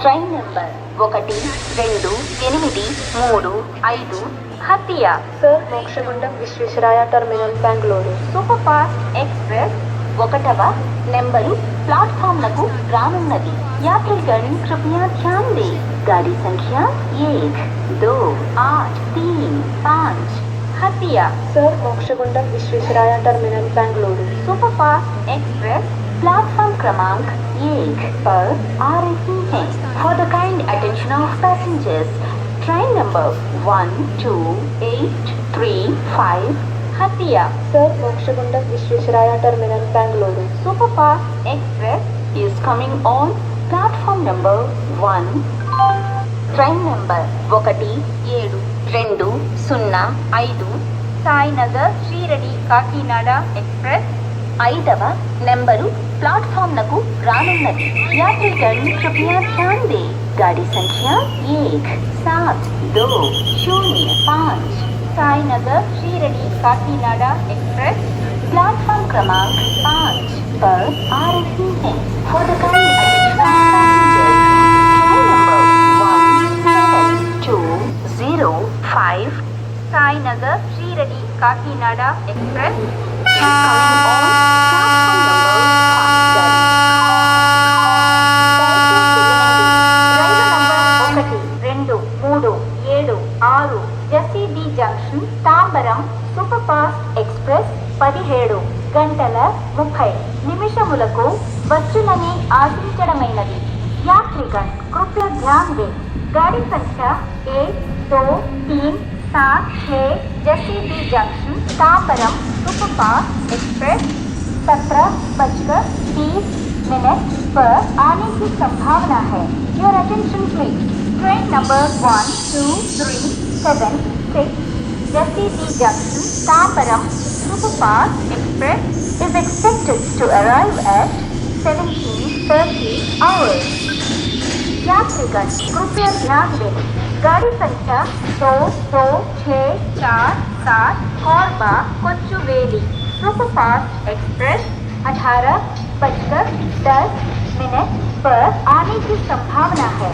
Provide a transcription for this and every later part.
Train number 12835 Hatia sir Mokshagundam Visvesvaraya terminal Bengaluru. Super fast express 1వ number ప్లాట్ఫామ్లకు రానున్నది. यात्रीगण कृपया ध्यान दें. गाड़ी संख्या 1, 2, 8, 3, 5 Hatia. Sir Mokshagundam Visvesvaraya terminal Bengaluru. Superfast express platform क्रमांक 1 पर आ रही है. For the kind attention of passengers, train number 12835 Hatia. Sir Mokshagundam Visvesvaraya terminal Bengaluru. Superfast express is coming on platform number 1. Train number 1720 Sainagar Shirdi Kakinada express 5వ నెంబరు ప్లాట్ఫామ్లకు రానున్నది. यात्रीगण कृपया ध्यान दें. गाड़ी संख्या 17205 साईनगर श्रीरडी काकीनाडा एक्सप्रेस प्लेटफॉर्म क्रमांक 5 पर आ रही है. For the kind attention of passengers, 1720 Sainagar Shirdi Kakinada express is coming on platform number 1. JCD junction Tambaram super fast express 17 గంటల 30 నిమిషములకు వచ్చునని ఆశించడమైనది. यात्रीगण कृपया ध्यान दें. गाड़ी संख्या 1, 2, 3, 7, 6 Jasidih junction Tambaram superfast express 17:30 पर आने की संभावना है. Your attention please. Train number 12376 Jasidih junction Tambaram superfast express is expected to arrive at 17:30 hours. यात्रीगण कृपया ध्यान दें. गाड़ी संख्या 2267 कोरबा कोचुवेली सुपरफास्ट एक्सप्रेस 18:10 पर आने की संभावना है.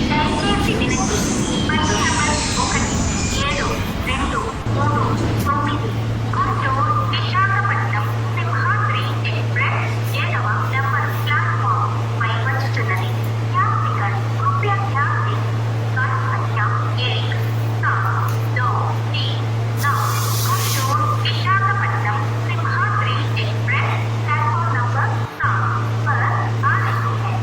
దయచేసి వినండి. Bus number 1, 7, 2, 3, 9 Guntur Visakhapatnam Simhadri express 7వ నంబర్ ప్లాట్ఫామ్ పై వచ్చుచున్నది. यात्रीगण कृपया ध्यान दें. गाड़ी संख्या 1, 7, 2, 3, 9 Guntur Visakhapatnam Simhadri express platform number 7 पर आ रही है.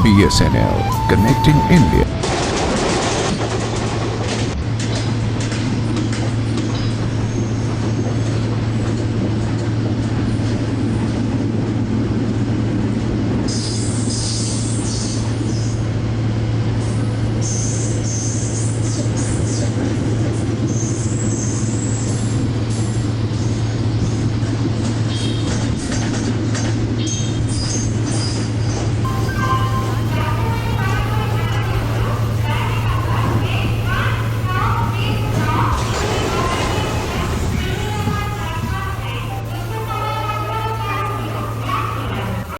BSNL, connecting India.